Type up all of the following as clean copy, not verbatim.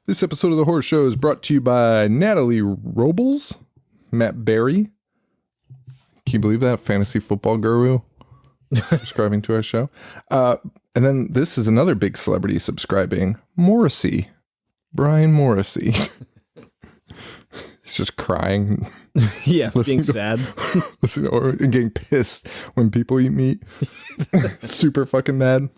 This episode of The Horror Show is brought to you by Natalie Robles, Matt Berry. Can you believe that? Fantasy football guru subscribing to our show. And then this is another big celebrity subscribing, Morrissey. Brian Morrissey. He's just crying. Yeah, being sad. Listening or getting pissed when people eat meat. Super fucking mad.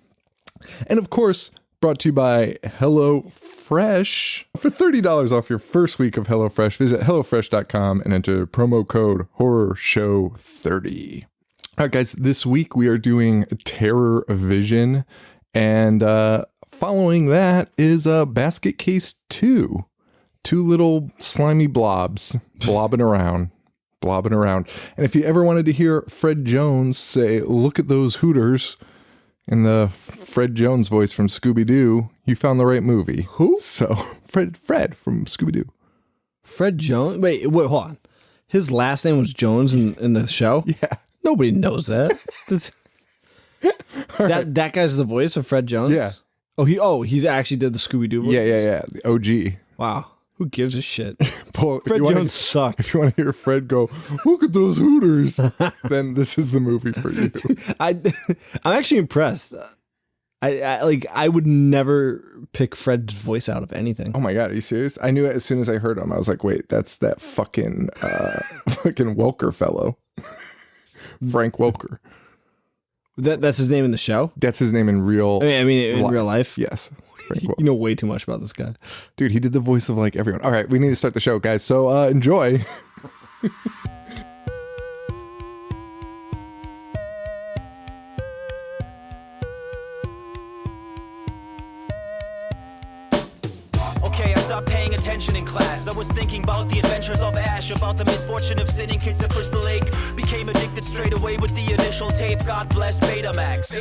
And of course, brought to you by HelloFresh. For $30 off your first week of HelloFresh, visit HelloFresh.com and enter promo code HorrorShow30. All right, guys, this week we are doing TerrorVision. And following that is Basket Case 2. Two little slimy blobs blobbing around. And if you ever wanted to hear Fred Jones say, "Look at those Hooters," in the Fred Jones voice from Scooby-Doo, you found the right movie. Who? So, Fred from Scooby-Doo. Fred Jones? Wait, hold on. His last name was Jones in the show? Yeah. Nobody knows that. That guy's the voice of Fred Jones? Yeah. He's actually did the Scooby-Doo voice? Yeah. The OG. Wow. Who gives a shit? Paul, Fred Jones sucked. If you want to hear Fred go, "Look at those Hooters," then this is the movie for you. I'm actually impressed. I would never pick Fred's voice out of anything. Oh my God, are you serious? I knew it as soon as I heard him. I was like, wait, that's that fucking Welker fellow. Frank Welker. That's his name in the show? That's his name in real I mean in real life? Yes. You know way too much about this guy. Dude, he did the voice of like everyone. All right, we need to start the show, guys. So enjoy. Okay, I stopped paying attention in class. I was thinking about the adventures of Ash, about the misfortune of sitting kids at Crystal Lake. Became addicted straight away with the initial tape. God bless Betamax.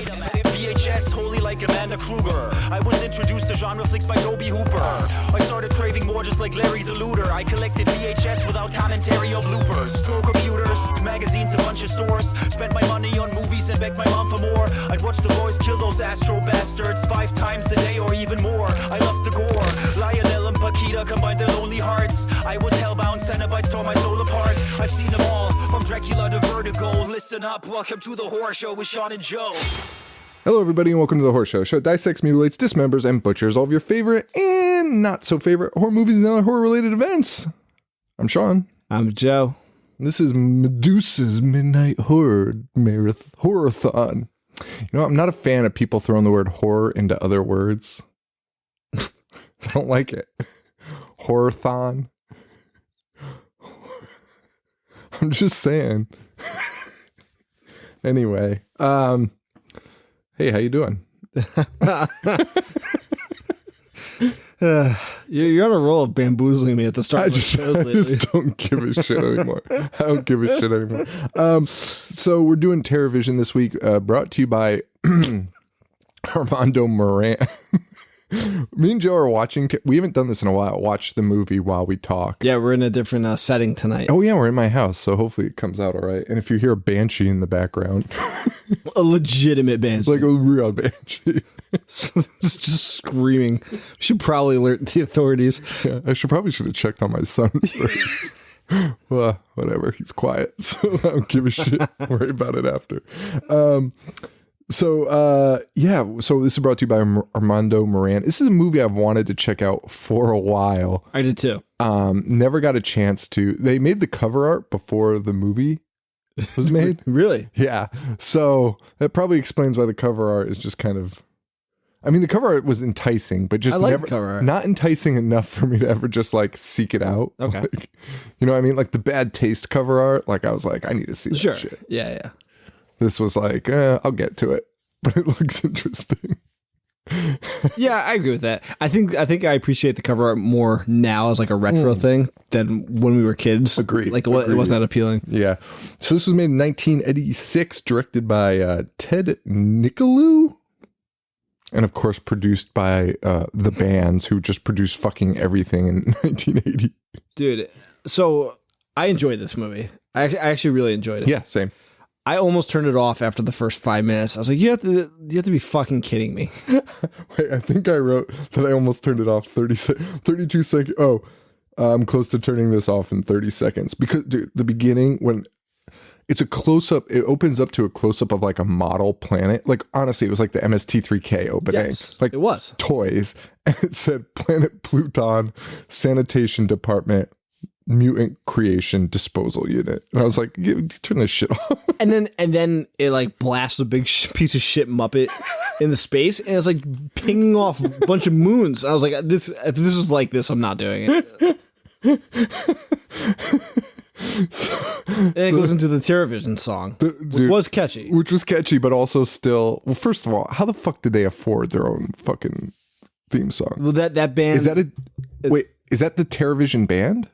VHS, holy like Amanda Kruger. I was introduced to genre flicks by Toby Hooper. I started craving more just like Larry the Looter. I collected VHS without commentary or bloopers. Store computers, magazines, a bunch of stores. Spent my money on movies and begged my mom for more. I'd watch the boys kill those Astro bastards 5 times a day or even more. I loved the gore. Lionel and Paquita combined their lonely hearts. I was hellbound, Cenobites tore my soul apart. I've seen them all, from Dracula to Vertigo. Listen up, welcome to The Horror Show with Sean and Joe. Hello, everybody, and welcome to The Horror Show. Show dissects, mutilates, dismembers, and butchers all of your favorite and not so favorite horror movies and other horror-related events. I'm Sean. I'm Joe. This is Medusa's Midnight Horror Horror-thon. You know, I'm not a fan of people throwing the word horror into other words. I don't like it. Horror-thon. I'm just saying. Anyway, hey, how you doing? You're on a roll of bamboozling me at the start of the show lately. I just don't give a shit anymore. So we're doing TerrorVision this week, brought to you by Armando Moran. Me and Joe are watching. We haven't done this in a while. Watch the movie while we talk. Yeah, we're in a different setting tonight. Oh yeah, we're in my house, so hopefully it comes out all right. And if you hear a banshee in the background, a legitimate banshee, like a real banshee, just screaming, we should probably alert the authorities. Yeah, I should have checked on my son first. Well, whatever. He's quiet, so I don't give a shit. Worry about it after. So this is brought to you by Armando Moran. This is a movie I've wanted to check out for a while. I did too. Never got a chance to. They made the cover art before the movie was made. Really? Yeah. So that probably explains why the cover art is just kind of... I mean, the cover art was enticing, but just never, cover art. Not enticing enough for me to ever just like seek it out. Okay. Like, you know what I mean? Like the Bad Taste cover art, like I was like, I need to see that shit. Yeah. This was like, I'll get to it, but it looks interesting. Yeah, I agree with that. I think I appreciate the cover art more now as like a retro thing than when we were kids. Agreed. Like it wasn't that appealing. Yeah. So this was made in 1986, directed by Ted Nicolou, and of course produced by the bands who just produced fucking everything in 1980. Dude, so I enjoyed this movie. I actually really enjoyed it. Yeah, same. I almost turned it off after the first 5 minutes. I was like, you have to be fucking kidding me. Wait, I think I wrote that I almost turned it off 32 seconds. Oh, I'm close to turning this off in 30 seconds. Because, dude, the beginning, when it's a close-up, it opens up to a close-up of like a model planet. Like, honestly, it was like the MST3K opening. Yes, like, it was. Toys. And it said Planet Pluton, Sanitation Department, Mutant Creation Disposal Unit. And I was like, turn this shit off. And then it like blasts a big piece of shit Muppet into space, and it's like pinging off a bunch of moons. I was like, if this is like this, I'm not doing it. And it goes into the TerrorVision song, which was catchy. Which was catchy, but also still... Well, first of all, how the fuck did they afford their own fucking theme song? Well, that band... Is that is that the TerrorVision band?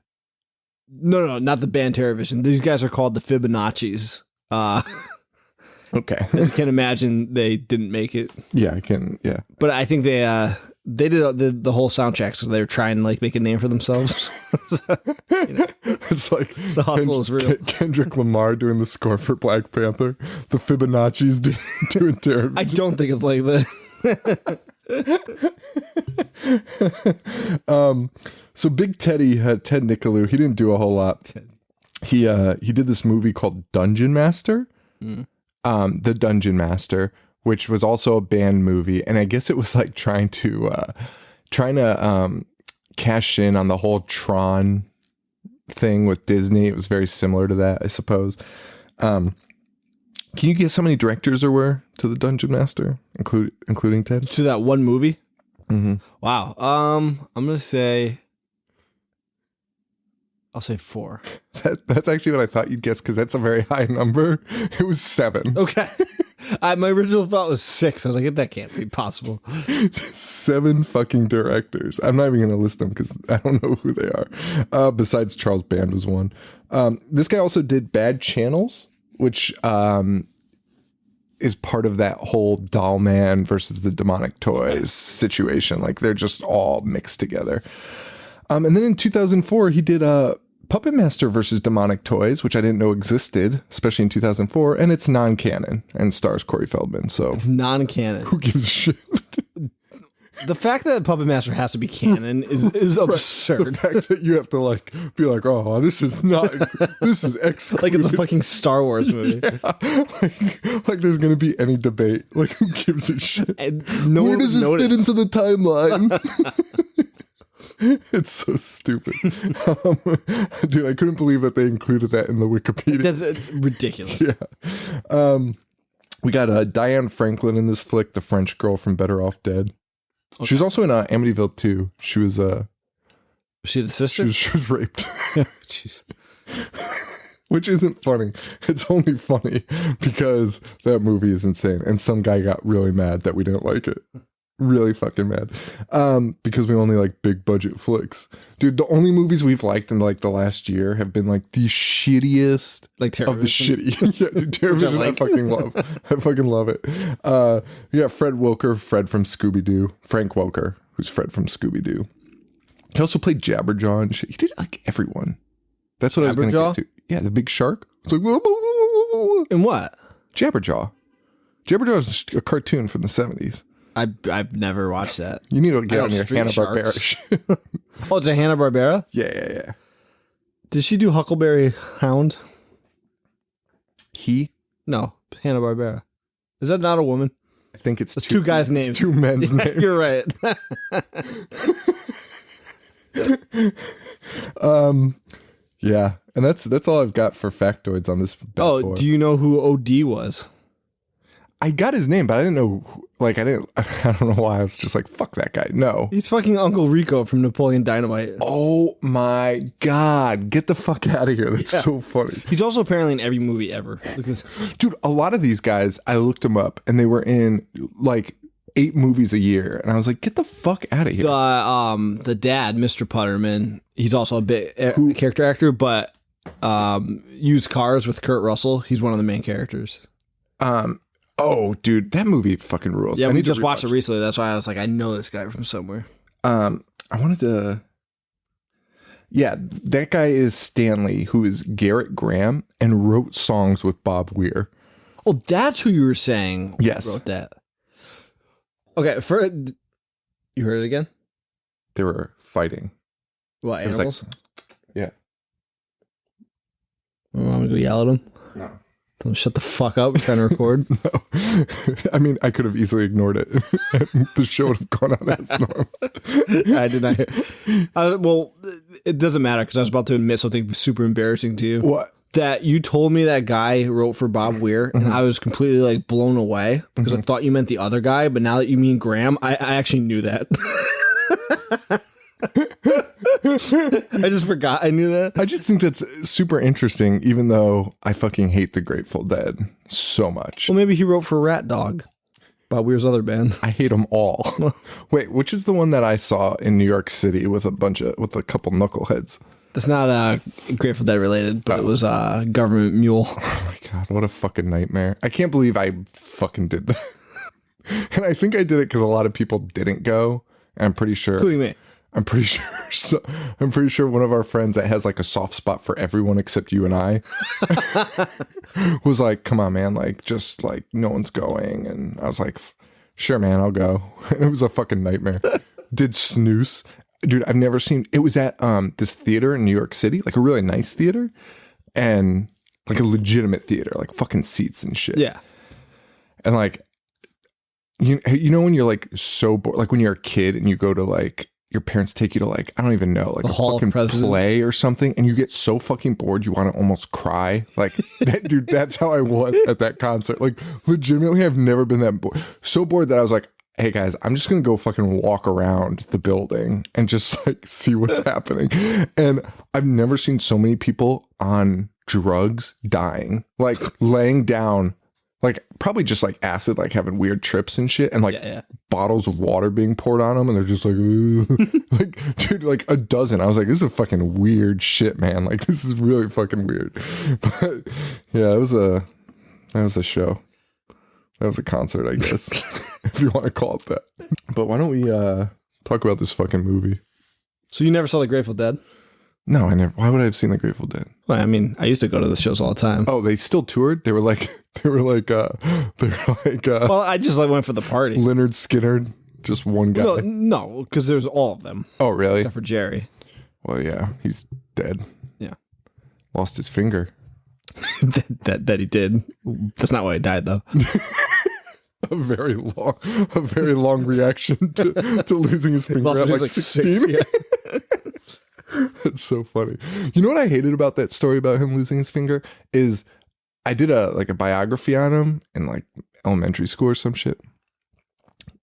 No, not the band TerrorVision. These guys are called the Fibonaccis. Okay. I can imagine they didn't make it. Yeah, I can. Yeah. But I think they did the whole soundtrack, so they were trying to like make a name for themselves. So, it's like the hustle is real. Kendrick Lamar doing the score for Black Panther. The Fibonacci's doing TerrorVision. I don't think it's like that. So Big Teddy had Ted Nicolou. He didn't do a whole lot. He did this movie called Dungeon Master. The Dungeon Master, which was also a band movie, and I guess it was like trying to cash in on the whole Tron thing with Disney. It was very similar to that, I suppose. Can you guess how many directors there were to the Dungeon Master, including Ted? To that one movie? Mm-hmm. Wow. I'm gonna say. I'll say 4. That's actually what I thought you'd guess, because that's a very high number. It was 7. Okay. My original thought was 6. I was like, that can't be possible. 7 fucking directors. I'm not even going to list them because I don't know who they are. Besides Charles Band was one. This guy also did Bad Channels, which is part of that whole Doll Man versus the Demonic Toys situation. Like, they're just all mixed together. And then in 2004, he did Puppet Master versus Demonic Toys, which I didn't know existed, especially in 2004, and it's non-canon and stars Corey Feldman. So it's non-canon. Who gives a shit? The fact that Puppet Master has to be canon is absurd. The fact that you have to like be like, oh, this is excluded. Like it's a fucking Star Wars movie. Yeah. Like there's gonna be any debate. Like who gives a shit? No Where does this fit into the timeline? It's so stupid. Dude, I couldn't believe that they included that in the Wikipedia. That's ridiculous. Yeah. We got Diane Franklin in this flick, the French girl from Better Off Dead. Okay. She was also in Amityville 2. She was Was she the sister? She was raped. Jeez. Which isn't funny. It's only funny because that movie is insane. And some guy got really mad that we didn't like it. Really fucking mad. Because we only like big budget flicks. Dude, the only movies we've liked in like the last year have been like the shittiest like of the shitty. Yeah, dude, TerrorVision I fucking love. I fucking love it. Yeah, Fred Wilker, Fred from Scooby-Doo. Frank Welker, who's Fred from Scooby-Doo. He also played Jabberjaw and shit. He did like everyone. That's what I was going to get to. Yeah, the big shark. It's like, whoa, whoa, whoa, whoa, whoa. And what? Jabberjaw. Jabberjaw is a cartoon from the 70s. I've never watched that. You need to get on your Hanna-Barbera shit. Oh, it's a Hanna-Barbera? Yeah. Did she do Huckleberry Hound? No, Hanna-Barbera. Is that not a woman? I think it's two guys' names. It's 2 men's names. You're right. Yeah, and that's all I've got for factoids on this bad boy. Do you know who OD was? I got his name, but I didn't know. I don't know why. I was just like, fuck that guy. No. He's fucking Uncle Rico from Napoleon Dynamite. Oh my God. Get the fuck out of here. That's so funny. He's also apparently in every movie ever. Dude, a lot of these guys, I looked them up and they were in like 8 movies a year. And I was like, get the fuck out of here. The dad, Mr. Putterman, he's also a bit character actor, but Used Cars with Kurt Russell, he's one of the main characters. Oh, dude, that movie fucking rules. Yeah, we just watched it recently. That's why I was like, I know this guy from somewhere. I wanted to... Yeah, that guy is Stanley, who is Garrett Graham, and wrote songs with Bob Weir. Oh, that's who you were saying. Yes. Wrote that. Okay, you heard it again? They were fighting. What, It was animals? Yeah. You want me to go yell at them? No. Don't shut the fuck up. I'm trying to record. No. I mean, I could have easily ignored it. The show would have gone on as normal. I did not. Well, it doesn't matter because I was about to admit something super embarrassing to you. What? That you told me that guy wrote for Bob Weir, and I was completely like blown away because I thought you meant the other guy, but now that you mean Graham, I actually knew that. I just forgot I knew that. I just think that's super interesting, even though I fucking hate the Grateful Dead so much. Well, maybe he wrote for Rat Dog, Bob Weir's other band. I hate them all. Wait, which is the one that I saw in New York City with a couple knuckleheads? That's not Grateful Dead related, but it was Government Mule. Oh my god, what a fucking nightmare. I can't believe I fucking did that. And I think I did it because a lot of people didn't go. I'm pretty sure. Including me. I'm pretty sure one of our friends that has like a soft spot for everyone except you and I was like, come on, man. Like, just like no one's going. And I was like, sure, man, I'll go. And it was a fucking nightmare. Did snooze. Dude, I've never seen, it was at this theater in New York City, like a really nice theater and like a legitimate theater, like fucking seats and shit. Yeah. And like, you know, when you're like so bored, like when you're a kid and you go to like, your parents take you to like, I don't even know, like The a Hall of fucking Presidents. play or something, and you get so fucking bored you want to almost cry. Like, dude, that's how I was at that concert. Like, legitimately, I've never been that bored. So bored that I was like, hey guys, I'm just gonna go fucking walk around the building and just like see what's happening. And I've never seen so many people on drugs dying, like laying down. Like, probably just like acid, like having weird trips and shit, and like bottles of water being poured on them, and they're just like, ugh. Like, dude, like a dozen. I was like, this is fucking weird shit, man. Like, this is really fucking weird. But yeah, that was a show. That was a concert, I guess, if you want to call it that. But why don't we talk about this fucking movie? So you never saw The Grateful Dead? No, I never. Why would I have seen The Grateful Dead? Well, I mean, I used to go to the shows all the time. Oh, they still toured? They were like, Well, I just like went for the party. Leonard Skinner, just one guy. No, because there's all of them. Oh, really? Except for Jerry. Well, yeah, he's dead. Yeah. Lost his finger. that he did. That's not why he died, though. A very long reaction to losing his finger Lost at it like was 16. 6, yeah. That's so funny. You know what I hated about that story about him losing his finger is I did a biography on him in like elementary school or some shit.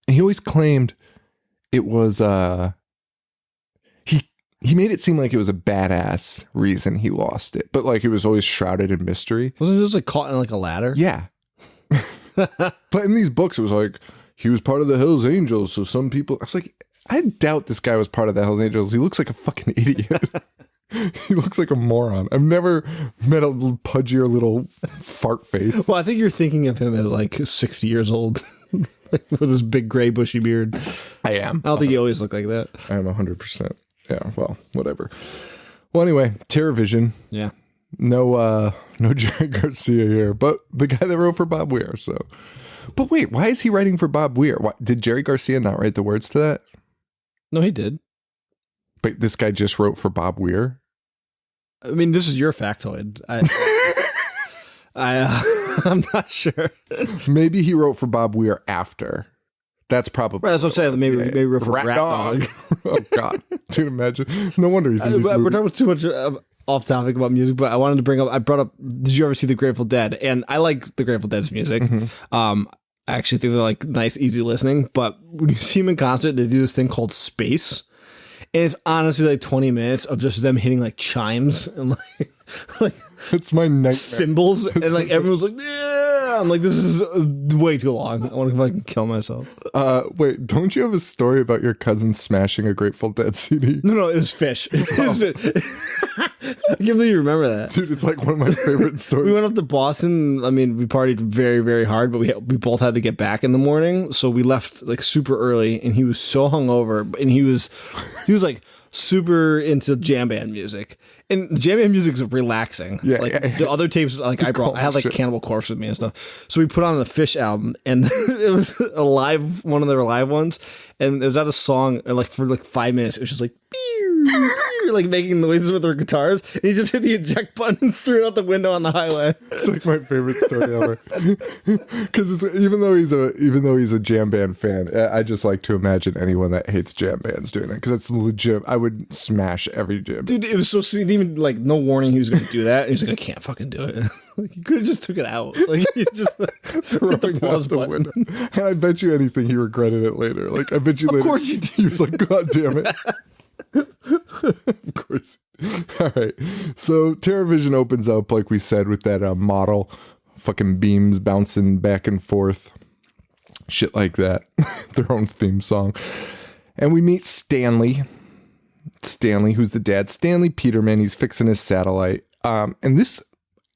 And he always claimed it was he made it seem like it was a badass reason he lost it, but like it was always shrouded in mystery. Wasn't it just like caught in like a ladder? Yeah. But in these books, it was like, he was part of the Hells Angels. So some people, I was like, I doubt this guy was part of the Hells Angels. He looks like a fucking idiot. He looks like a moron. I've never met a pudgier little fart face. Well, I think you're thinking of him as like 60 years old with his big gray bushy beard. I am. I don't think he always looked like that. I am 100%. Yeah, well, whatever. Well, anyway, TerrorVision. Yeah. No Jerry Garcia here, but the guy that wrote for Bob Weir. So, but wait, why is he writing for Bob Weir? Why, did Jerry Garcia not write the words to that? No, he did. But this guy just wrote for Bob Weir. I mean, this is your factoid. I'm not sure. Maybe he wrote for Bob Weir after. That's probably Right, that's what I'm saying. Maybe wrote for Rat Dog. Oh God, dude, imagine. No wonder he's in these We're movies. talking too much off topic about music, but I wanted to bring up. I brought up. Did you ever see the Grateful Dead? And I like the Grateful Dead's music. I actually think they're like nice, easy listening. But when you see them in concert, they do this thing called Space, and it's honestly like 20 minutes of just them hitting like chimes and like It's my nightmare. cymbals, and like everyone's like, yeah. I'm like, this is way too long. I want to fucking kill myself. Wait, don't you have a story about your cousin smashing a Grateful Dead CD? No, it was Fish. It was Fish. I can't believe you remember that. Dude, it's like one of my favorite stories. We went up to Boston. I mean, we partied very, very hard, but we both had to get back in the morning. So we left like super early, and he was so hungover, and he was like super into jam band music, and the jam band music is relaxing. Yeah, like yeah. the other tapes, like I had like shit. Cannibal Corpse with me and stuff. So we put on the Fish album, and it was one of their live ones, and it was at a song, and like for like 5 minutes, it was just like. Like making noises with their guitars, and he just hit the eject button and threw it out the window on the highway. It's like my favorite story ever. Because even though he's a jam band fan, I just like to imagine anyone that hates jam bands doing that, because it's legit. I would smash every jam. Dude, it was so sweet. Even like no warning he was going to do that. And he's like, I can't fucking do it. Like, he could have just took it out. Like he just Throwing it out the window. And I bet you anything he regretted it later. Like I bet you later. Of course he did. He was like, God damn it. Of course. All right. So TerrorVision opens up, like we said, with that model, fucking beams bouncing back and forth, shit like that. Their own theme song. And we meet Stanley. Stanley, who's the dad. Stanley Peterman. He's fixing his satellite. And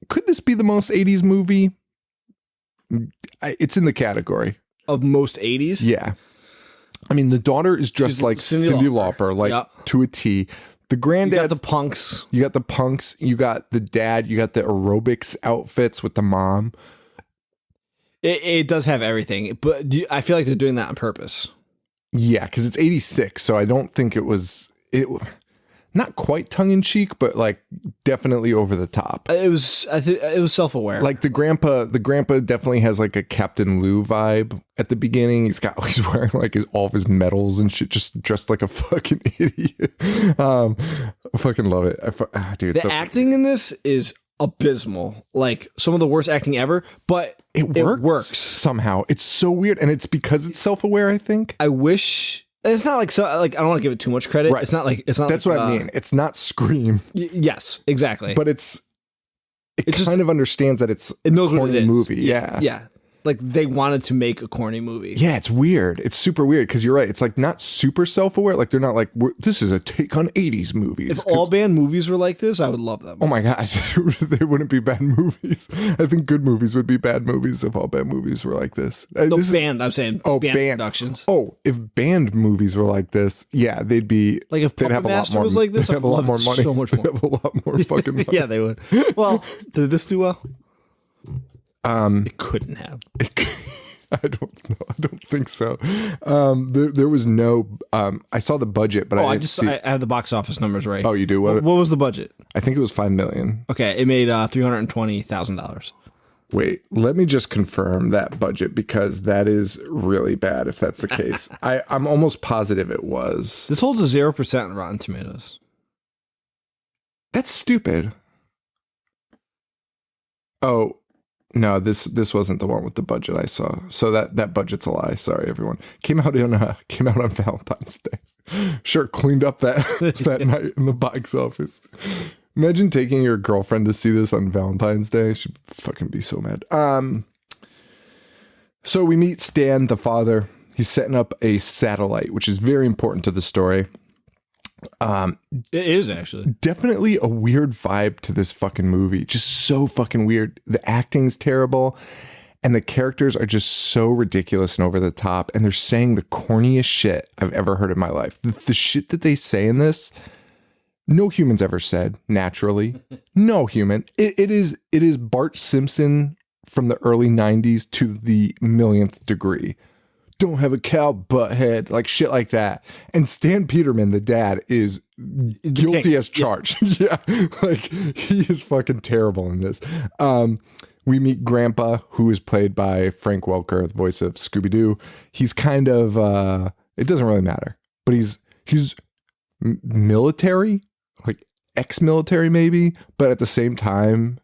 could this be the most 80s movie? It's in the category of most 80s. Yeah. I mean, the daughter is dressed like Cyndi Lauper, like to a T. The granddad, you got the punks. You got the punks. You got the dad. You got the aerobics outfits with the mom. It does have everything, but I feel like they're doing that on purpose. Yeah, because it's 86, so I don't think it was not quite tongue in cheek, but like definitely over the top. It was. I think it was self-aware. Like the grandpa definitely has like a Captain Lou vibe at the beginning. He's wearing like all of his medals and shit, just dressed like a fucking idiot. I fucking love it. Dude, the acting in this is abysmal. Like some of the worst acting ever, but it works somehow. It's so weird, and it's because it's self-aware, I think. I wish. It's not like I don't want to give it too much credit. Right. It's not. That's what I mean. It's not Scream. Yes, exactly. But it kind of understands that it knows what it is. Movie. Yeah. Yeah. Like they wanted to make a corny movie. Yeah, it's weird. It's super weird because you're right. It's like not super self-aware. Like they're not like, this is a take on 80s movies. If all band movies were like this, I would love them. Oh my God. They wouldn't be bad movies. I think good movies would be bad movies if all band movies were like this. I'm saying band productions. Oh, if band movies were like this, yeah, they'd be like if they'd have a lot more. Was like this, they'd have a lot more money. So much more. They'd have a lot more fucking money. Yeah, they would. Well, did this do well? It couldn't have. I don't know. I don't think so. There was no. I saw the budget, but I have the box office numbers right. Oh, you do? What was the budget? I think it was $5 million. Okay, it made $320,000. Wait, let me just confirm that budget because that is really bad. If that's the case, I'm almost positive it was. This holds a 0% on Rotten Tomatoes. That's stupid. Oh. No, this wasn't the one with the budget I saw. So that budget's a lie. Sorry, everyone. Came out on Valentine's Day. Sure, cleaned up that night in the box office. Imagine taking your girlfriend to see this on Valentine's Day. She'd fucking be so mad. So we meet Stan, the father. He's setting up a satellite, which is very important to the story. It is actually definitely a weird vibe to this fucking movie. Just so fucking weird. The acting's terrible and the characters are just so ridiculous and over the top, and they're saying the corniest shit I've ever heard in my life. The shit that they say in this, no human's ever said naturally. No human. It is Bart Simpson from the early 90s to the millionth degree. Don't have a cow butt head, like shit like that. And Stan Peterman, the dad, is guilty as charged. Yeah. Like he is fucking terrible in this. We meet Grandpa, who is played by Frank Welker, the voice of Scooby-Doo. He's kind of, it doesn't really matter, but he's military, like ex-military maybe, but at the same time,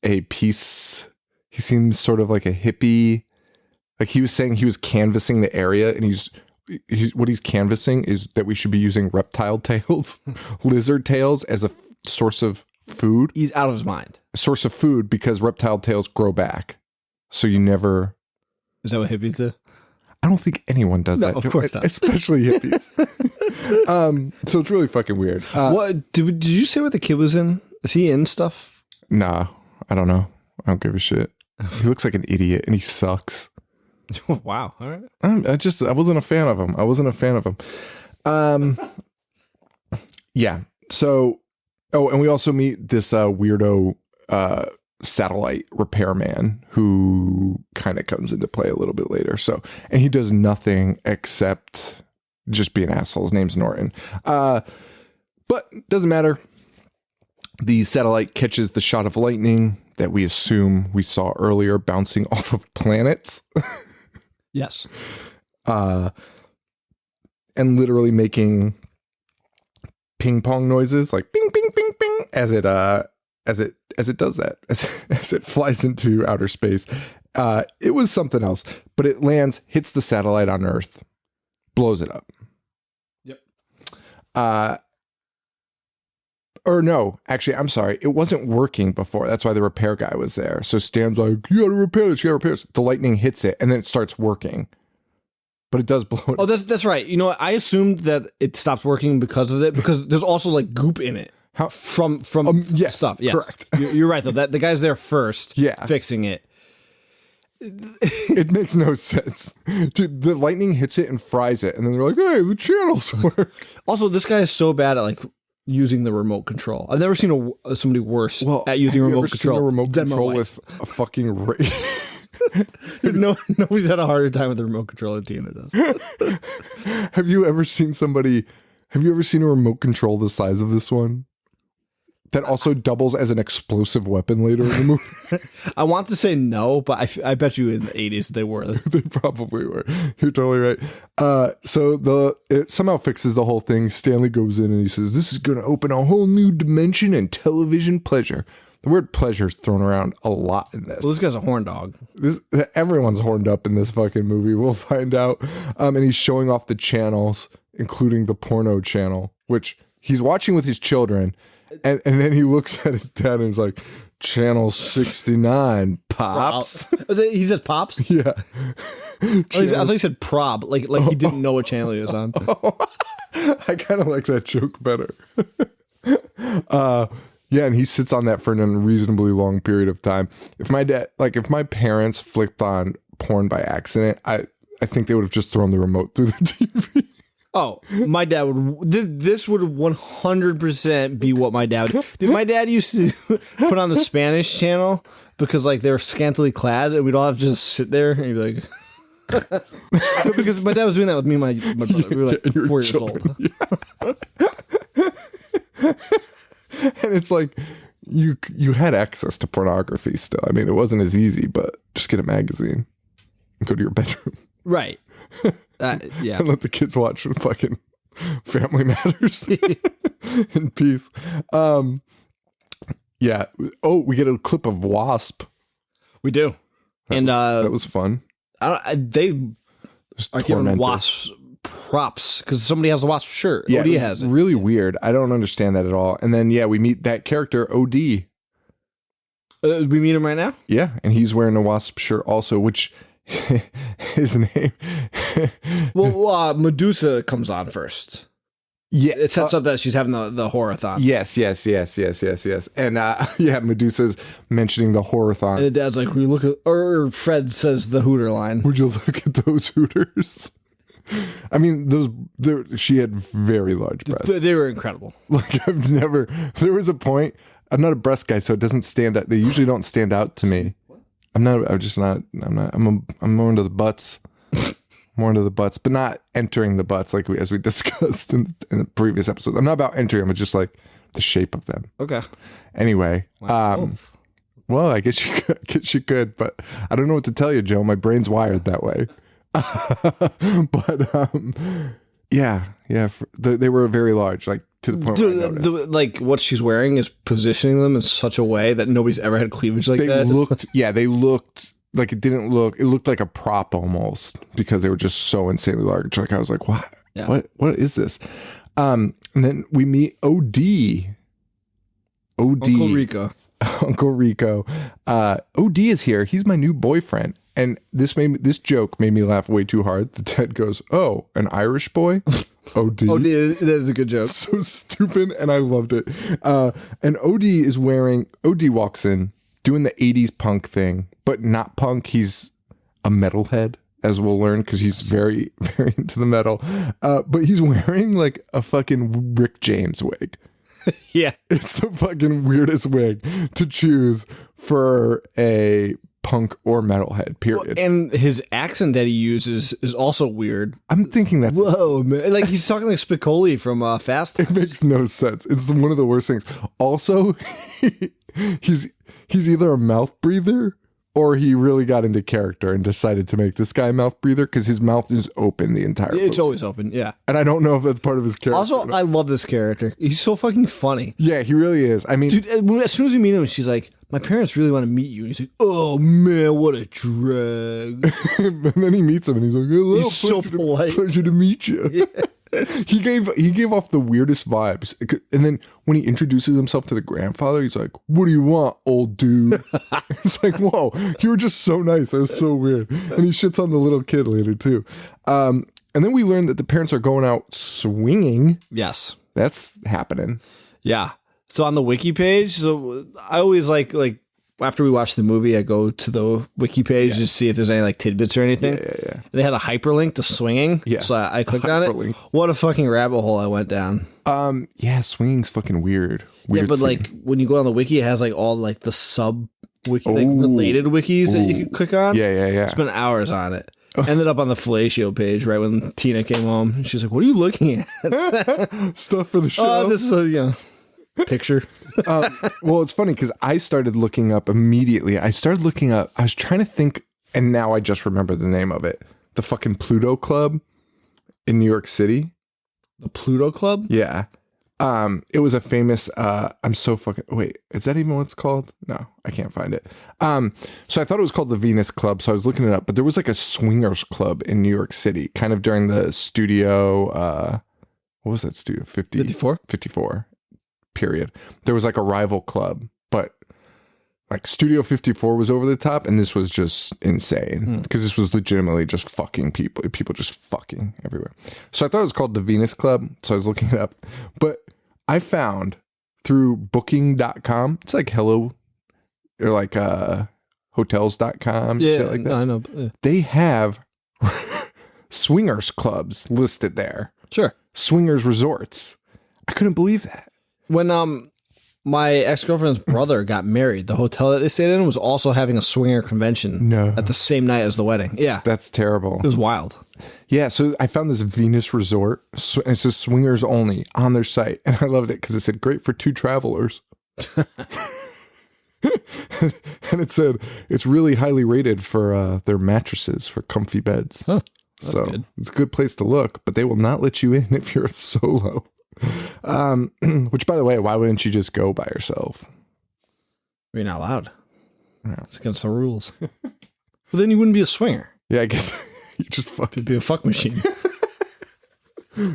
he seems sort of like a hippie. Like he was saying he was canvassing the area, and what he's canvassing is that we should be using reptile tails, lizard tails as a source of food. He's out of his mind. A source of food because reptile tails grow back. So you never... Is that what hippies do? I don't think anyone does that. Of course not. Especially hippies. So it's really fucking weird. What did you say what the kid was in? Is he in stuff? Nah, I don't know. I don't give a shit. He looks like an idiot and he sucks. Wow. All right. I wasn't a fan of him. Yeah. So, and we also meet this weirdo satellite repairman who kind of comes into play a little bit later. So, and he does nothing except just be an asshole. His name's Norton. But doesn't matter. The satellite catches the shot of lightning that we assume we saw earlier bouncing off of planets. Yes. And literally making ping pong noises, like bing, bing, bing, bing, as it does that, as it flies into outer space. It was something else, but it lands, hits the satellite on Earth, blows it up. Yep. Or no, actually, I'm sorry. It wasn't working before. That's why the repair guy was there. So Stan's like, you gotta repair this, you gotta repair this. The lightning hits it, and then it starts working. But it does blow it. Oh, that's right. You know what? I assumed that it stopped working because of it, because there's also like goop in it. How? From Yes, stuff. Yes. correct. You're right, though. That the guy's there first, Yeah. fixing it. It makes no sense. Dude, the lightning hits it and fries it, and then they're like, hey, the channels work. Also, this guy is so bad at like using the remote control. I've never seen somebody worse at using have you remote ever control seen a remote than my control wife. with a fucking Dude, nobody's had a harder time with the remote control than Tina does. Have you ever seen a remote control the size of this one? That also doubles as an explosive weapon later in the movie. I want to say no, but I bet you in the 80s they were. They probably were. You're totally right. So it somehow fixes the whole thing. Stanley goes in and he says, this is going to open a whole new dimension in television pleasure. The word pleasure is thrown around a lot in this. Well, this guy's a horn dog. Everyone's horned up in this fucking movie. We'll find out. And he's showing off the channels, including the porno channel, which he's watching with his children. And then he looks at his dad and he's like, channel 69, pops. He said pops? Yeah. I thought he said prob, like he didn't know what channel he was on. I kind of like that joke better. Yeah, and he sits on that for an unreasonably long period of time. If my parents flipped on porn by accident, I think they would have just thrown the remote through the TV. Oh, my dad would. This would 100% be what my dad would. Dude, my dad used to put on the Spanish channel because like they're scantily clad, and we'd all have to just sit there and he'd be like. Because my dad was doing that with me and my brother. We were like 4 years old. Yeah. And it's like you had access to pornography still. I mean, it wasn't as easy, but just get a magazine and go to your bedroom. Right. Yeah. And let the kids watch fucking Family Matters in peace. Yeah. Oh, we get a clip of Wasp. We do. That was fun. They are giving Wasps props because somebody has a Wasp shirt. Yeah, OD has it. Really weird. I don't understand that at all. And then, we meet that character, OD. We meet him right now? Yeah, and he's wearing a Wasp shirt also, which his name... Well, Medusa comes on first. Yeah, it sets up that she's having the horror-thon. Yes. And Medusa's mentioning the horror-thon. And the dad's like, "We look at," or Fred says the Hooter line. Would you look at those Hooters? I mean, she had very large breasts. They were incredible. Like there was a point. I'm not a breast guy, so it doesn't stand out. They usually don't stand out to me. I'm more into the butts. More into the butts, but not entering the butts as we discussed in the previous episodes. I'm not about entering them, it's just like the shape of them. Okay. Anyway, well, I guess you could, but I don't know what to tell you, Joe. My brain's wired that way. But they were very large, like to the point where I noticed. Like what she's wearing is positioning them in such a way that nobody's ever had cleavage like that. They looked like it looked like a prop almost because they were just so insanely large. Like I was like, what? Yeah. What is this? And then we meet OD. Uncle Rico. Uncle Rico. OD is here. He's my new boyfriend. And this joke made me laugh way too hard. The dad goes, "Oh, an Irish boy?" OD. OD, that is a good joke. So stupid, and I loved it. And OD walks in doing the 80s punk thing, but not punk. He's a metalhead. as we'll learn, because he's very, very into the metal. But he's wearing like a fucking Rick James wig. Yeah. It's the fucking weirdest wig to choose for a punk or metalhead, period. And his accent that he uses is also weird. I'm thinking that's... Whoa, man. Like he's talking like Spicoli from Fast Times. It makes no sense. It's one of the worst things. Also, he's either a mouth breather or he really got into character and decided to make this guy a mouth breather because his mouth is open the entire movie. It's always open, yeah. And I don't know if that's part of his character. Also, I love this character. He's so fucking funny. Yeah, he really is. I mean... Dude, as soon as we meet him, she's like, my parents really want to meet you. And he's like, oh, man, what a drag. And then he meets him and he's like, hello, He's so polite. Pleasure to meet you. Yeah. He gave off the weirdest vibes. And then when he introduces himself to the grandfather, he's like, what do you want, old dude? It's like, whoa, you were just so nice. That was so weird. And he shits on the little kid later, too. And then we learned that the parents are going out swinging. Yes. That's happening. Yeah. So on the wiki page, so I always like after we watch the movie, I go to the wiki page to see if there's any like tidbits or anything. Yeah. They had a hyperlink to swinging. Yeah. So I clicked on it. What a fucking rabbit hole I went down. Yeah, swinging's fucking weird. Yeah, but like when you go on the wiki, it has like all like the sub wiki, like related wikis that you can click on. Yeah. Spent hours on it. Ended up on the fellatio page right when Tina came home. She's like, "What are you looking at?" Stuff for the show. This is a picture. Well, it's funny because I started looking up immediately. I was trying to think, and now I just remember the name of it. The fucking Pluto Club in New York City. The Pluto Club? Yeah. It was a famous, wait, is that even what it's called? No, I can't find it. So I thought it was called the Venus Club, so I was looking it up, but there was like a swingers club in New York City, kind of during the studio, what was that studio? 54? 54. Period. There was like a rival club, but like Studio 54 was over the top, and this was just insane because this was legitimately just fucking people just fucking everywhere. So I thought it was called the Venus Club, so I was looking it up, but I found through booking.com, it's like hello or like hotels.com, shit like that. No, I know. Yeah. They have swingers clubs listed there. Sure. Swingers resorts. I couldn't believe that. When my ex-girlfriend's brother got married, the hotel that they stayed in was also having a swinger convention at the same night as the wedding. Yeah. That's terrible. It was wild. Yeah, so I found this Venus resort. So it says swingers only on their site. And I loved it because it said, great for 2 travelers. And it said, it's really highly rated for their mattresses, for comfy beds. Huh. That's good. It's a good place to look, but they will not let you in if you're a solo. Which, by the way, why wouldn't you just go by yourself? You're not allowed. Yeah. It's against the rules. Well, then you wouldn't be a swinger. Yeah, I guess you just You'd be a fuck machine.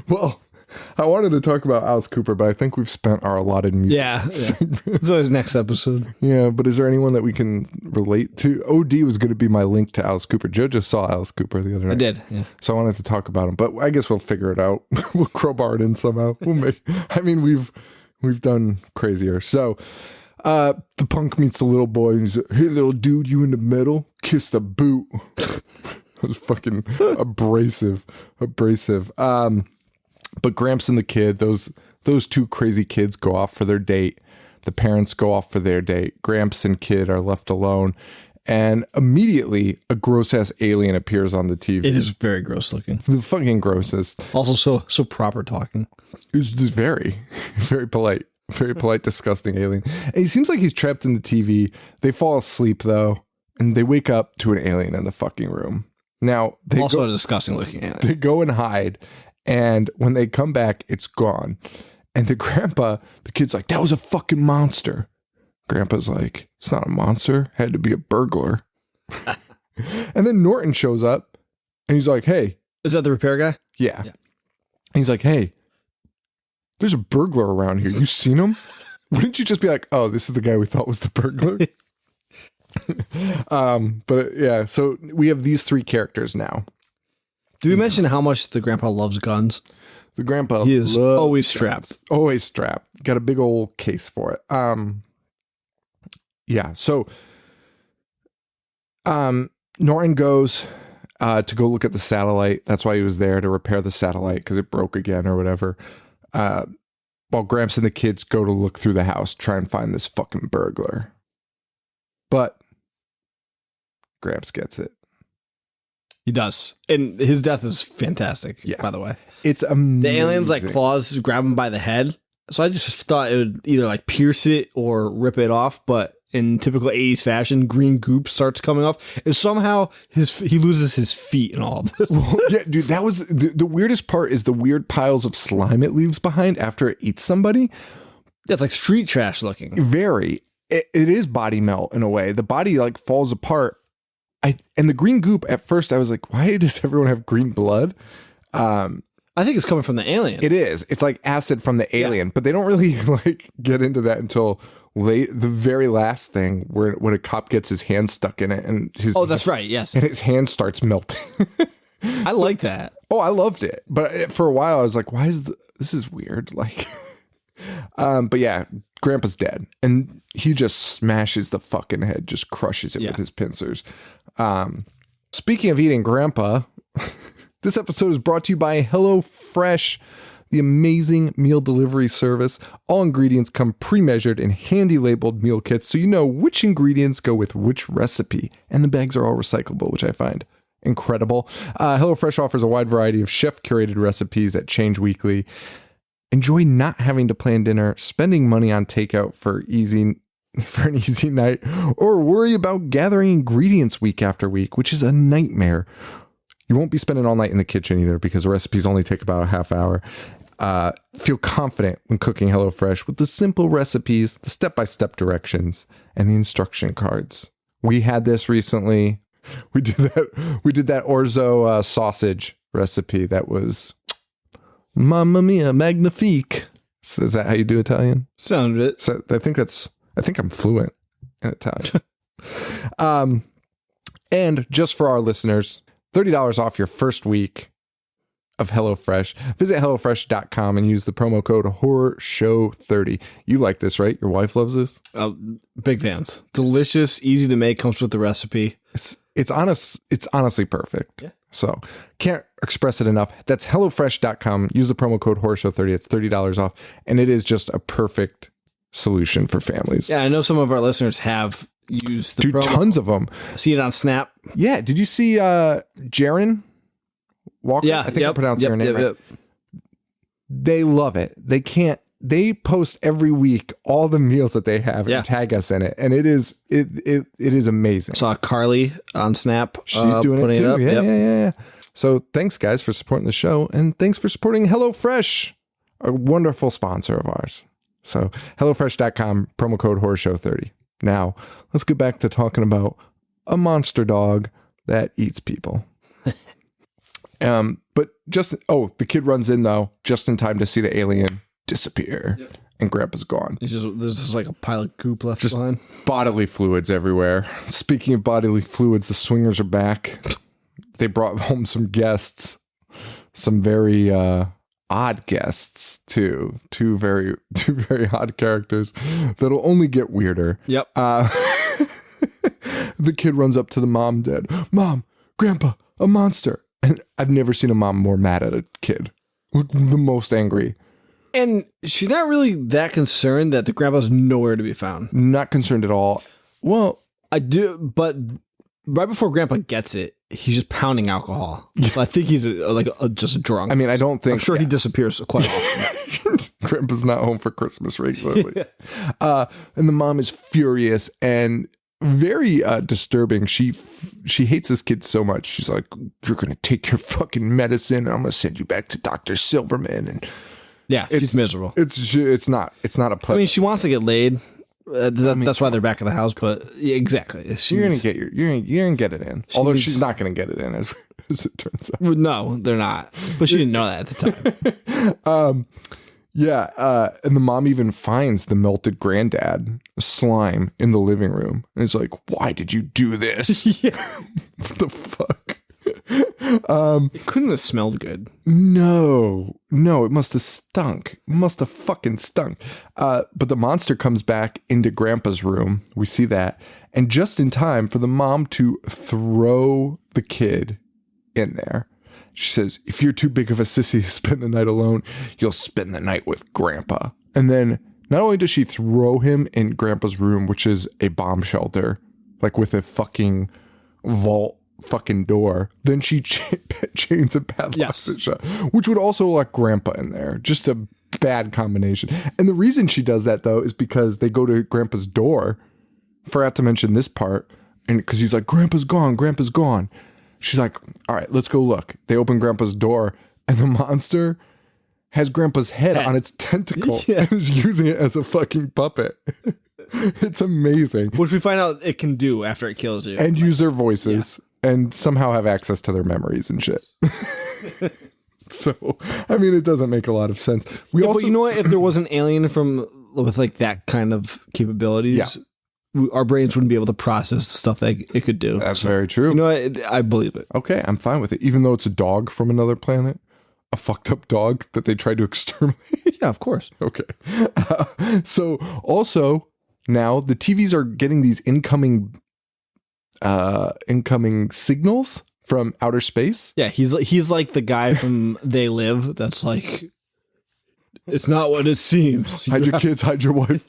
Well, I wanted to talk about Alice Cooper, but I think we've spent our allotted music. Yeah. It's always next episode. Yeah, but is there anyone that we can relate to? OD was going to be my link to Alice Cooper. Joe just saw Alice Cooper the other night. I did, yeah. So I wanted to talk about him, but I guess we'll figure it out. We'll crowbar it in somehow. We've done crazier. So the punk meets the little boy and he's like, hey, little dude, you into metal? Kiss the boot. It was fucking abrasive. But Gramps and the kid, those 2 crazy kids go off for their date. The parents go off for their date. Gramps and kid are left alone. And immediately a gross ass alien appears on the TV. It is very gross looking. The fucking grossest. Also so proper talking. It's just very, very polite. Very polite, disgusting alien. And he seems like he's trapped in the TV. They fall asleep though. And they wake up to an alien in the fucking room. Now they also a disgusting looking alien. They go and hide. And when they come back, it's gone. And the kid's like, that was a fucking monster. Grandpa's like, it's not a monster. It had to be a burglar. And then Norton shows up and he's like, hey. Is that the repair guy? Yeah. And he's like, hey, there's a burglar around here. You seen him? Wouldn't you just be like, oh, this is the guy we thought was the burglar? But yeah, so we have these 3 characters now. Did we mention how much the grandpa loves guns? The grandpa is always strapped. Always strapped. Got a big old case for it. Yeah. So Norton goes to go look at the satellite. That's why he was there, to repair the satellite because it broke again or whatever. While Gramps and the kids go to look through the house, try and find this fucking burglar. But Gramps gets it. He does. And his death is fantastic, Yes. by the way. It's amazing. The alien's like claws grab him by the head. So I just thought it would either like pierce it or rip it off. But in typical 80s fashion, green goop starts coming off. And somehow he loses his feet in all of this. Well, yeah, dude, that was the weirdest part is the weird piles of slime it leaves behind after it eats somebody. That's like street trash looking. Very. It is body melt in a way. The body like falls apart. And the green goop, at first I was like, why does everyone have green blood? I think it's coming from the alien. It is. It's like acid from the alien, but they don't really like get into that until late. The very last thing where when a cop gets his hand stuck in it and that's right. Yes. and his hand starts melting. I like that. Oh, I loved it. But for a while I was like, why is this is weird. Like, but yeah, Grandpa's dead and he just smashes the fucking head, just crushes it with his pincers. Speaking of eating Grandpa, this episode is brought to you by HelloFresh, the amazing meal delivery service. All ingredients come pre-measured in handy labeled meal kits, so you know which ingredients go with which recipe. And the bags are all recyclable, which I find incredible. HelloFresh offers a wide variety of chef-curated recipes that change weekly. Enjoy not having to plan dinner, spending money on takeout for an easy night, or worry about gathering ingredients week after week, which is a nightmare. You won't be spending all night in the kitchen either because the recipes only take about a half hour. Feel confident when cooking HelloFresh with the simple recipes, the step-by-step directions, and the instruction cards. We had this recently. We did that orzo sausage recipe that was Mamma mia, magnifique. So is that how you do Italian? Sounded it. So I think I'm fluent in Italian. And just for our listeners, $30 off your first week of HelloFresh. Visit HelloFresh.com and use the promo code HorrorShow30. You like this, right? Your wife loves this? Big fans. Delicious, easy to make, comes with the recipe. It's honestly perfect. Yeah. So can't express it enough. That's HelloFresh.com. Use the promo code HorrorShow30. It's $30 off. And it is just a perfect solution for families. Yeah, I know some of our listeners have used the promo. Tons of them. See it on Snap. Yeah. Did you see Jaren Walker? Yeah. I think I'm pronouncing her name right. They love it. They post every week all the meals that they have and tag us in it. And it is amazing. Saw Carly on Snap. She's doing it too. Yeah. So thanks guys for supporting the show. And thanks for supporting HelloFresh, a wonderful sponsor of ours. So HelloFresh.com, promo code HorrorShow30. Now, let's get back to talking about a monster dog that eats people. But the kid runs in though, just in time to see the alien disappear. Yep. And Grandpa's gone. There's just like a pile of goop left behind. Bodily fluids everywhere. Speaking of bodily fluids, the swingers are back. They brought home some guests. Some very odd guests too. Two very odd characters that'll only get weirder. Yep. The kid runs up to the mom dead. Mom, Grandpa, a monster. And I've never seen a mom more mad at a kid. Look, the most angry. And she's not really that concerned that the grandpa's nowhere to be found. Not concerned at all. Well, I do, but right before Grandpa gets it, he's just pounding alcohol. So I think he's just drunk. I mean, I don't think... I'm sure he disappears quite often. Grandpa's not home for Christmas regularly. And the mom is furious and very disturbing. She hates this kid so much. She's like, you're going to take your fucking medicine and I'm going to send you back to Dr. Silverman. And yeah, she's miserable. It's not a pleasant. I mean, she wants to get laid. That's why they're back at the house. But yeah, exactly, you're gonna get it in. Although she's not gonna get it in, as it turns out. No, they're not. But she didn't know that at the time. And the mom even finds the melted granddad slime in the living room, and it's like, "Why did you do this? What the fuck?" It couldn't have smelled good. No, it must have stunk. It must have fucking stunk. But the monster comes back into Grandpa's room. We see that. And just in time for the mom to throw the kid in there. She says, if you're too big of a sissy to spend the night alone, you'll spend the night with Grandpa. And then not only does she throw him in Grandpa's room, which is a bomb shelter, like with a fucking vault fucking door, then she chains and padlocks it shut, which would also let Grandpa in there. Just a bad combination. And the reason she does that, though, is because they go to Grandpa's door. Forgot to mention this part. And because he's like, Grandpa's gone. She's like, all right, let's go look. They open Grandpa's door, and the monster has Grandpa's head on its tentacle and is using it as a fucking puppet. It's amazing. Which we find out it can do after it kills you. And use their voices and somehow have access to their memories and shit. So, I mean, it doesn't make a lot of sense. But you know what? If there was an alien with like that kind of capabilities, our brains wouldn't be able to process the stuff that it could do. That's very true. You know what? I believe it. Okay, I'm fine with it. Even though it's a dog from another planet, a fucked up dog that they tried to exterminate. Yeah, of course. Okay. So also now the TVs are getting these incoming signals from outer space. Yeah, he's like the guy from They Live. That's like, it's not what it seems. Hide your kids, hide your wife.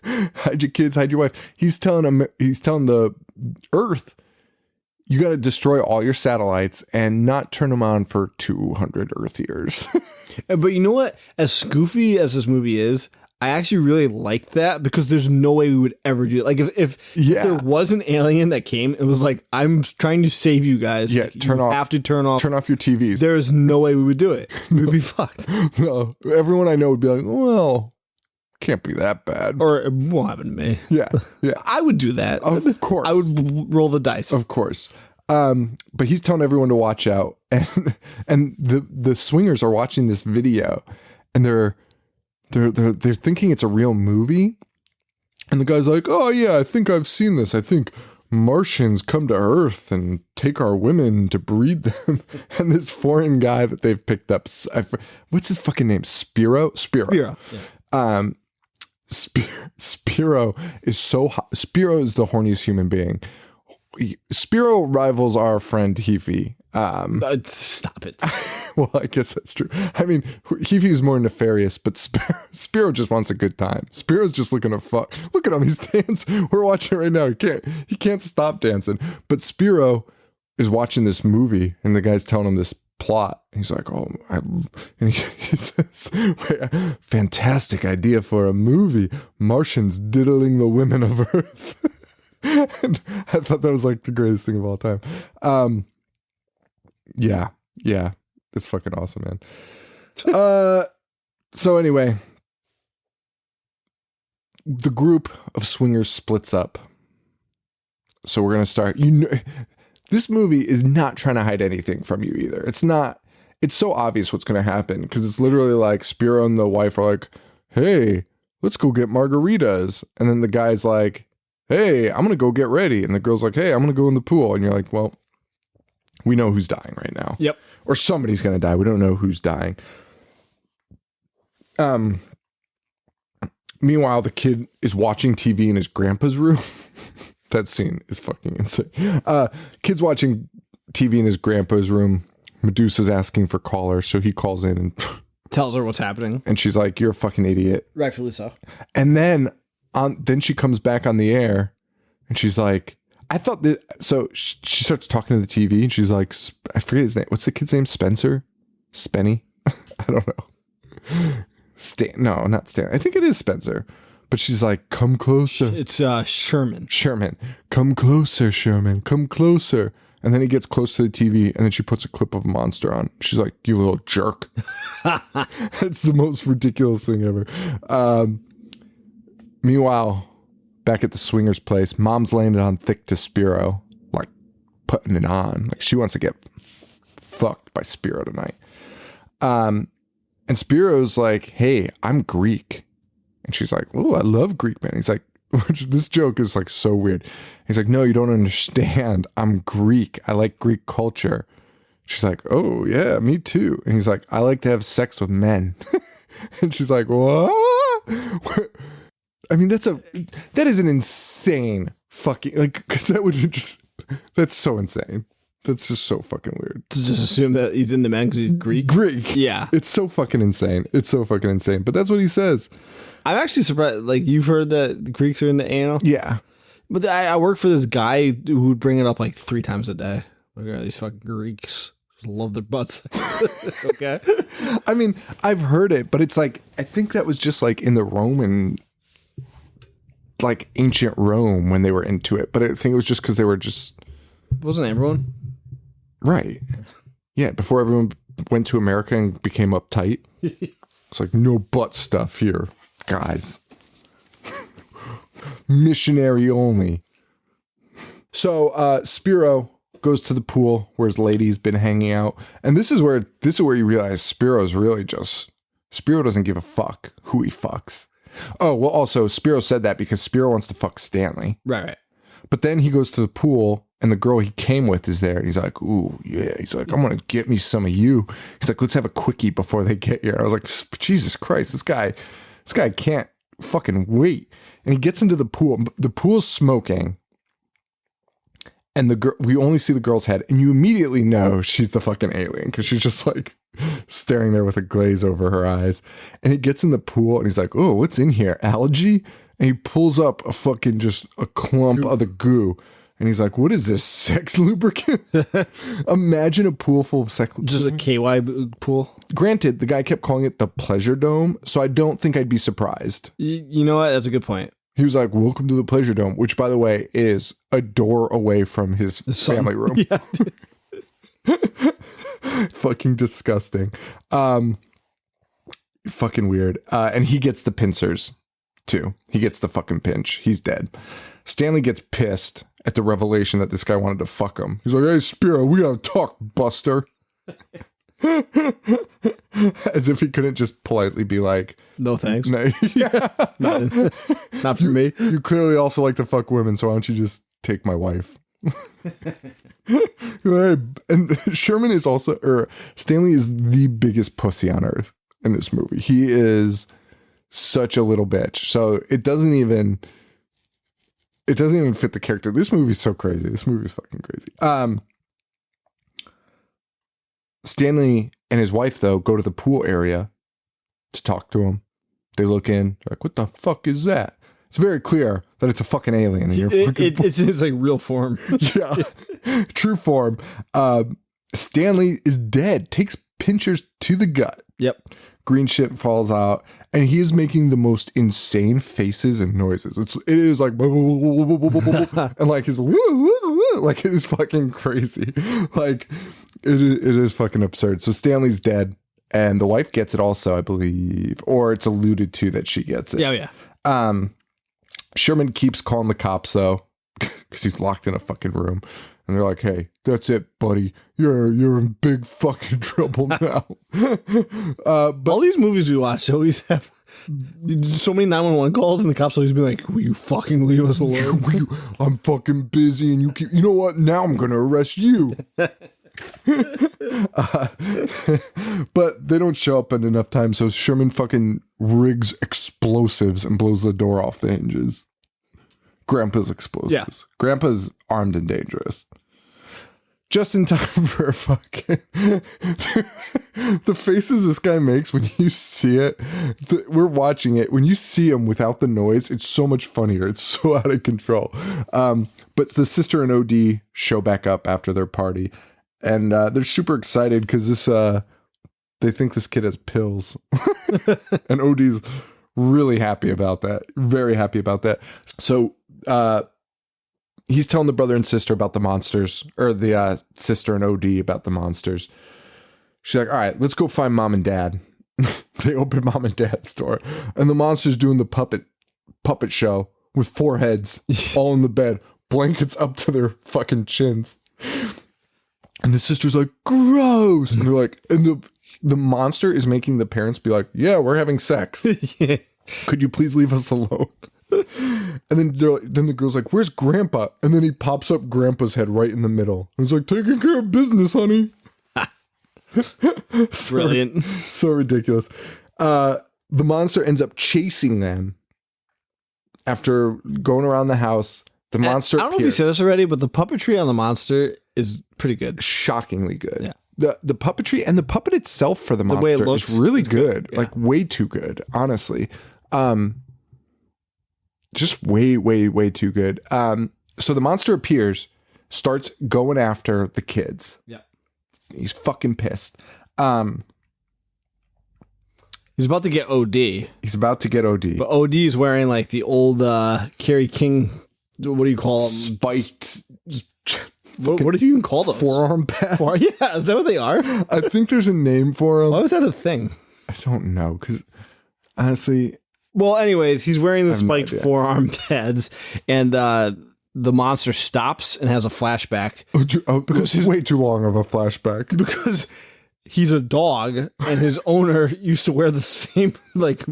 Hide your kids, hide your wife. He's telling the Earth, you got to destroy all your satellites and not turn them on for 200 Earth years. But you know what? As goofy as this movie is, I actually really like that because there's no way we would ever do it. Like if there was an alien that came and was like, I'm trying to save you guys. Yeah, turn off your TVs. There's no way we would do it. We'd be fucked. No, everyone I know would be like, well, can't be that bad. Or it won't happen to me. Yeah. I would do that. Of course. I would roll the dice. Of course. But he's telling everyone to watch out. And the swingers are watching this video and they're thinking it's a real movie. And the guy's like, oh yeah, I think I've seen this. I think Martians come to Earth and take our women to breed them. And this foreign guy that they've picked up, what's his fucking name? Spiro. Yeah. Spiro is so hot. Spiro is the horniest human being. Spiro rivals our friend Heafy. Stop it. Well, I guess that's true. I mean, Heafy is more nefarious, but Spiro just wants a good time. Spiro's just looking to fuck. Look at him. He's dancing. We're watching it right now. He can't stop dancing. But Spiro is watching this movie and the guy's telling him this plot. He's like, and he says, fantastic idea for a movie. Martians diddling the women of Earth. And I thought that was like the greatest thing of all time. Yeah. It's fucking awesome, man. So anyway, the group of swingers splits up. So we're going to start, this movie is not trying to hide anything from you either. It's so obvious what's going to happen because it's literally like Spiro and the wife are like, hey, let's go get margaritas. And then the guy's like, hey, I'm going to go get ready. And the girl's like, hey, I'm going to go in the pool. And you're like, well, we know who's dying right now. Yep. Or somebody's going to die. We don't know who's dying. Meanwhile, the kid is watching TV in his grandpa's room. That scene is fucking insane. Kid's watching TV in his grandpa's room. Medusa's asking for callers, so he calls in and tells her what's happening. And she's like, you're a fucking idiot. Rightfully so. And then she comes back on the air and she's like, I thought that, so she starts talking to the TV and she's like, I forget his name. What's the kid's name? Spencer? Spenny? I don't know. No, not Stan. I think it is Spencer. But she's like, come closer. It's Sherman. Sherman. Come closer, Sherman. Come closer. And then he gets close to the TV and then she puts a clip of a monster on. She's like, you little jerk. It's the most ridiculous thing ever. Meanwhile, back at the swingers place, mom's laying it on thick to Spiro, like putting it on. Like she wants to get fucked by Spiro tonight. And Spiro's like, hey, I'm Greek. And she's like, oh, I love Greek, man. He's like, this joke is like so weird. He's like, no, you don't understand. I'm Greek. I like Greek culture. She's like, oh, yeah, me too. And he's like, I like to have sex with men. And she's like, what? I mean, that is an insane fucking, like, because that would just, that's so insane. That's just so fucking weird. To just assume that he's into men because he's Greek. Greek. Yeah. It's so fucking insane. It's so fucking insane. But that's what he says. I'm actually surprised. Like, you've heard that the Greeks are into anal? Yeah. But I work for this guy who would bring it up like 3 times a day. Like, oh, these fucking Greeks just love their butts. Okay. I mean, I've heard it, but it's like, I think that was just like in the Roman, like ancient Rome when they were into it. But I think it was just because they were just. Wasn't everyone? Right. Yeah. Before everyone went to America and became uptight. It's like, no butt stuff here, guys. Missionary only. So Spiro goes to the pool where his lady's been hanging out. And this is where you realize Spiro doesn't give a fuck who he fucks. Oh, well, also Spiro said that because Spiro wants to fuck Stanley. Right. But then he goes to the pool and the girl he came with is there. And he's like, ooh, yeah. He's like, I'm going to get me some of you. He's like, let's have a quickie before they get here. I was like, Jesus Christ, this guy can't fucking wait. And he gets into the pool. The pool's smoking. And we only see the girl's head. And you immediately know she's the fucking alien because she's just like staring there with a glaze over her eyes. And he gets in the pool and he's like, oh, what's in here? Algae? And he pulls up a fucking just a clump of the goo. And he's like, what is this, sex lubricant? Imagine a pool full of sex lubricant. Just a KY pool. Granted, the guy kept calling it the Pleasure Dome, so I don't think I'd be surprised. You know what? That's a good point. He was like, welcome to the Pleasure Dome, which, by the way, is a door away from his family room. Yeah. Fucking disgusting. Fucking weird. And he gets the pincers, too. He gets the fucking pinch. He's dead. Stanley gets pissed at the revelation that this guy wanted to fuck him. He's like, hey, Spiro, we gotta talk, Buster. As if he couldn't just politely be like, no thanks. No, yeah. Not for me. You clearly also like to fuck women, so why don't you just take my wife? And Sherman is also, or Stanley is the biggest pussy on earth in this movie. He is such a little bitch. So it doesn't even fit the character. This movie's so crazy. This movie's fucking crazy. Stanley and his wife, though, go to the pool area to talk to him. They look in, they're like, what the fuck is that? It's very clear that it's a fucking alien in your fucking pool. It's like real form. Yeah. True form. Stanley is dead. Takes pinchers to the gut. Yep. Green shit falls out. And he is making the most insane faces and noises. It is like, and like his, like it is fucking crazy. Like it is fucking absurd. So Stanley's dead and the wife gets it also, I believe, or it's alluded to that she gets it. Yeah. Yeah. Sherman keeps calling the cops though, because he's locked in a fucking room. And they're like, hey, that's it, buddy. You're in big fucking trouble now. But all these movies we watch always have so many 911 calls, and the cops always be like, will you fucking leave us alone? I'm fucking busy, and you know what? Now I'm going to arrest you. But they don't show up in enough time, so Sherman fucking rigs explosives and blows the door off the hinges. Grandpa's explosives. Yeah. Grandpa's armed and dangerous. Just in time for a fucking... the faces this guy makes when you see it, we're watching it. When you see him without the noise, it's so much funnier. It's so out of control. But the sister and OD show back up after their party. And they're super excited because they think this kid has pills. And OD's really happy about that. Very happy about that. So... he's telling the brother and sister about the monsters, or the sister and OD about the monsters. She's like, all right, let's go find mom and dad. They open mom and dad's door, and the monster's doing the puppet show with 4 heads all in the bed, blankets up to their fucking chins. And the sister's like, gross. And they're like, and the monster is making the parents be like, yeah, we're having sex. Yeah. Could you please leave us alone? And then the girl's like, where's Grandpa? And then he pops up Grandpa's head right in the middle. He's like, taking care of business, honey. Brilliant. So ridiculous. The monster ends up chasing them after going around the house. The monster I don't know if you said this already, but the puppetry on the monster is pretty good. Shockingly good. Yeah. The puppetry and the puppet itself for the way it monster looks, is really good. Yeah. Like way too good, honestly. Just way too good. So the monster appears, starts going after the kids. Yeah. He's fucking pissed. He's about to get OD. He's about to get OD. But OD is wearing like the old Kerry King, what do you call them? Spiked. What do you even call those? Forearm pad. Yeah, is that what they are? I think there's a name for them. Why was that a thing? I don't know, because honestly... Well, anyways, he's wearing the spiked no idea. forearm pads, and the monster stops and has a flashback. Because he's way too long of a flashback. Because he's a dog, and his owner used to wear the same, like,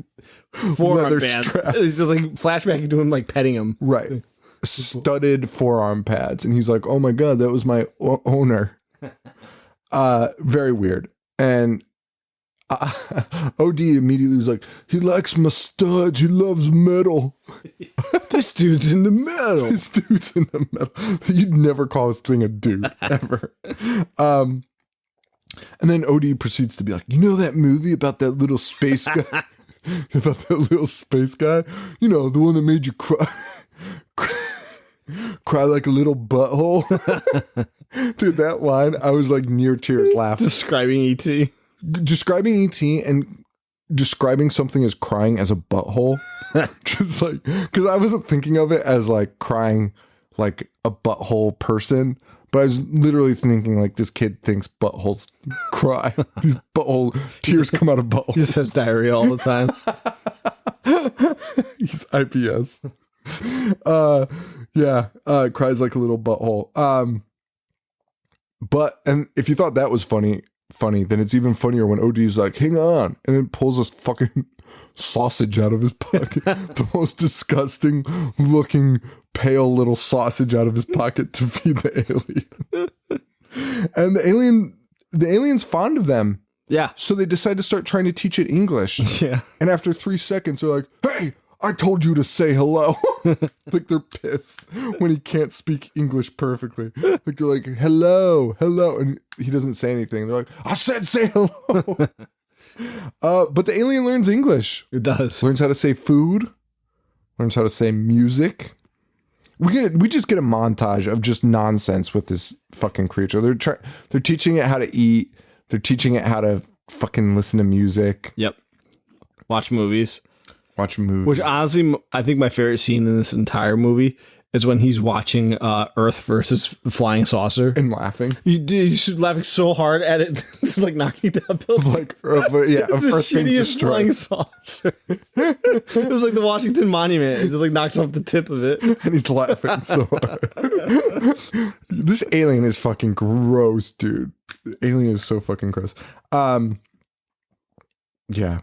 forearm Leather pads. straps. It's just like flashback to him, like, petting him. Right. Studded forearm pads. And he's like, oh my God, that was my owner. Very weird. And OD immediately was like, he likes my studs. He loves metal. This dude's in the metal. This dude's in the metal. You'd never call this thing a dude, ever. And then OD proceeds to be like, you know that movie about that little space guy? About that little space guy? You know, the one that made you cry. Cry like a little butthole. Dude, that line, I was like near tears laughing. Describing E.T. Describing E.T. and describing something as crying as a butthole. Just like, because I wasn't thinking of it as like crying like a butthole person, but I was literally thinking like this kid thinks buttholes cry. These butthole tears come out of He buttholes. just has diarrhea all the time. He's IPS. Cries like a little butthole. But and if you thought that was funny, then it's even funnier when OD's like, hang on, and then pulls this fucking sausage out of his pocket. The most disgusting looking pale little sausage out of his pocket to feed the alien. And the alien's fond of them. Yeah. So they decide to start trying to teach it English. Yeah. And after 3 seconds, they're like, hey, I told you to say hello. Like they're pissed when he can't speak English perfectly. Like they're like, hello. And he doesn't say anything. They're like, I said say hello. But the alien learns English. It does. Learns how to say food. Learns how to say music. We just get a montage of just nonsense with this fucking creature. They're teaching it how to eat. They're teaching it how to fucking listen to music. Yep. Watch movies. Watch a movie. Which honestly, I think my favorite scene in this entire movie is when he's watching Earth versus Flying Saucer. And laughing. He's laughing so hard at it, just like knocking down buildings. Like, of Earth being Shittiest flying destroyed. saucer. It was like the Washington Monument. It just like knocks off the tip of it. And he's laughing so hard. This alien is fucking gross, dude. The alien is so fucking gross. Yeah.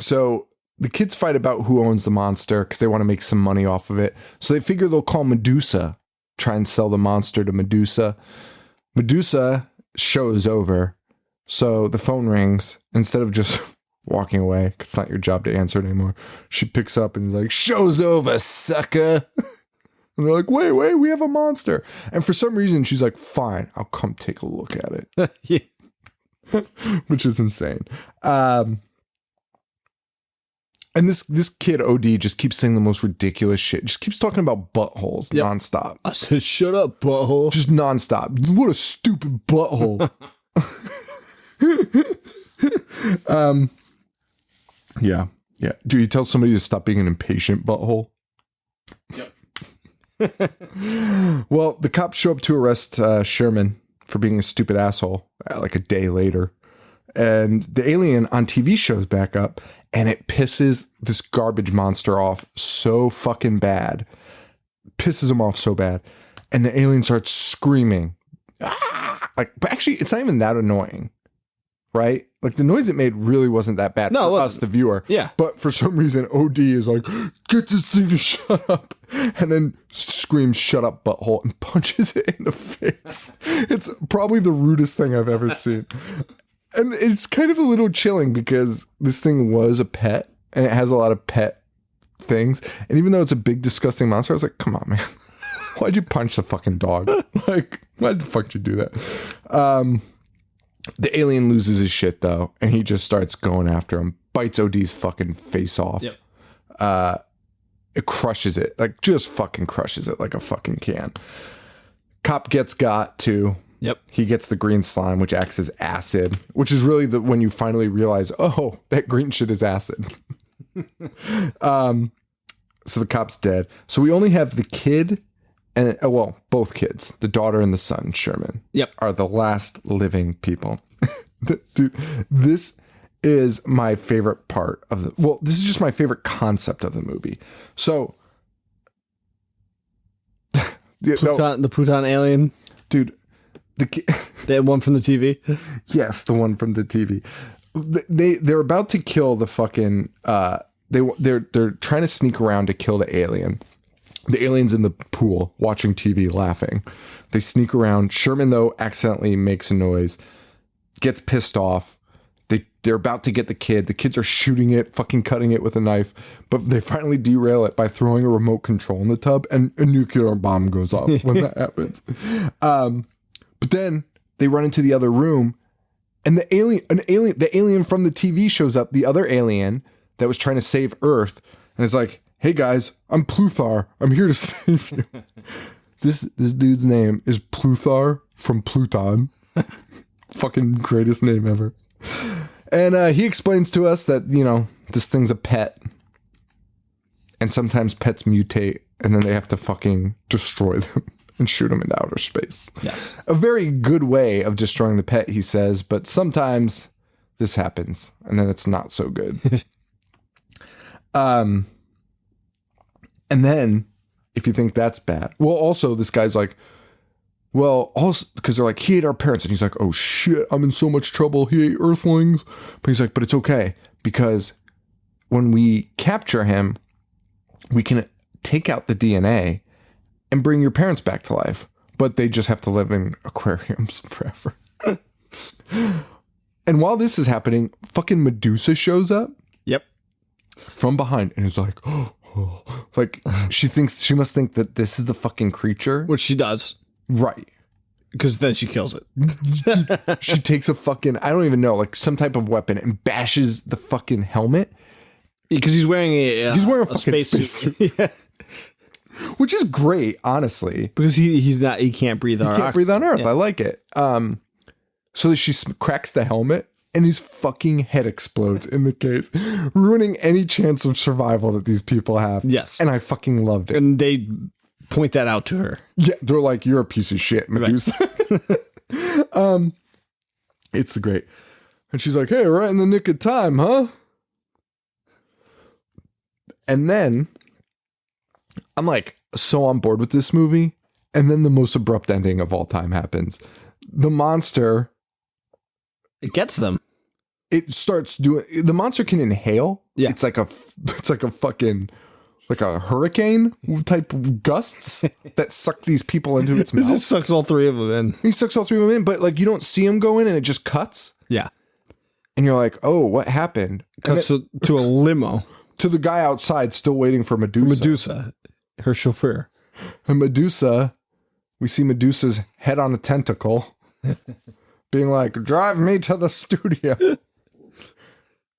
So the kids fight about who owns the monster because they want to make some money off of it. So they figure they'll call Medusa, try and sell the monster to Medusa. Medusa shows over. So the phone rings. Instead of just walking away, 'cause it's not your job to answer it anymore, she picks up and is like, show's over, sucker. And they're like, wait, we have a monster. And for some reason, she's like, fine, I'll come take a look at it. Yeah. Which is insane. And this kid OD just keeps saying the most ridiculous shit. Just keeps talking about buttholes nonstop. I said, shut up, butthole. Just nonstop. What a stupid butthole. Yeah. Do you tell somebody to stop being an impatient butthole? Yep. Well, the cops show up to arrest Sherman for being a stupid asshole like a day later. And the alien on TV shows back up, and it pisses this garbage monster off so fucking bad. Pisses him off so bad. And the alien starts screaming. Ah! Like, but actually, it's not even that annoying. Right? Like, the noise it made really wasn't that bad for us, the viewer. Yeah. But for some reason, OD is like, get this thing to shut up. And then screams, shut up, butthole, and punches it in the face. It's probably the rudest thing I've ever seen. And it's kind of a little chilling because this thing was a pet and it has a lot of pet things. And even though it's a big, disgusting monster, I was like, come on, man. Why'd you punch the fucking dog? Like, why the fuck did you do that? The alien loses his shit though, and he just starts going after him, bites OD's fucking face off. Yep. It crushes it, like just fucking crushes it like a fucking can. Cop gets got too. Yep. He gets the green slime, which acts as acid, which is really when you finally realize, oh, that green shit is acid. So the cop's dead. So we only have the kid and, well, both kids, the daughter and the son, Sherman. Yep. Are the last living people. Dude, this is my favorite part of the, well, this is just my favorite concept of the movie. So, The Pluton alien. Dude, The one from the TV? Yes, the one from the TV. They're about to kill the fucking they're trying to sneak around to kill the alien. The alien's in the pool watching TV laughing. They sneak around. Sherman though accidentally makes a noise, gets pissed off. They're about to get the kid. The kids are shooting it, fucking cutting it with a knife, but they finally derail it by throwing a remote control in the tub, and a nuclear bomb goes off when that happens. But then they run into the other room, and the alien from the TV shows up, the other alien that was trying to save Earth, and it's like, "Hey guys, I'm Pluthar. I'm here to save you." This dude's name is Pluthar from Pluton. Fucking greatest name ever. And he explains to us that, you know, this thing's a pet. And sometimes pets mutate, and then they have to fucking destroy them and shoot them into outer space. Yes. A very good way of destroying the pet, he says, but sometimes this happens, and then it's not so good. And then, if you think that's bad, well, also, this guy's like, well, also, because they're like, he ate our parents. And he's like, oh shit, I'm in so much trouble. He ate Earthlings. But he's like, but it's okay. Because when we capture him, we can take out the DNA and bring your parents back to life. But they just have to live in aquariums forever. And while this is happening, fucking Medusa shows up. Yep. From behind. And is like, oh. Like, she must think that this is the fucking creature. Which she does. Right. Because then she kills it. She takes a fucking, I don't even know, like some type of weapon and bashes the fucking helmet. Because he's wearing a fucking spacesuit. Yeah. Which is great, honestly. Because he can't breathe on Earth. He can't breathe on Earth. Yeah. I like it. So she cracks the helmet and his fucking head explodes in the case, ruining any chance of survival that these people have. Yes. And I fucking loved it. And they point that out to her. Yeah, they're like, you're a piece of shit, Medusa. Right. It's great. And she's like, hey, right in the nick of time, huh? And then I'm like so on board with this movie. And then the most abrupt ending of all time happens. The monster, It gets them. it starts doing, the monster can inhale. Yeah. It's like a fucking, like a hurricane type of gusts that suck these people into its It mouth. just sucks all three of them in. He sucks all three of them in, but like you don't see him go in and it just cuts. Yeah. And you're like, oh, what happened? Cuts to a limo. To the guy outside still waiting for Medusa. Medusa, her chauffeur. And Medusa, we see Medusa's head on a tentacle being like, drive me to the studio.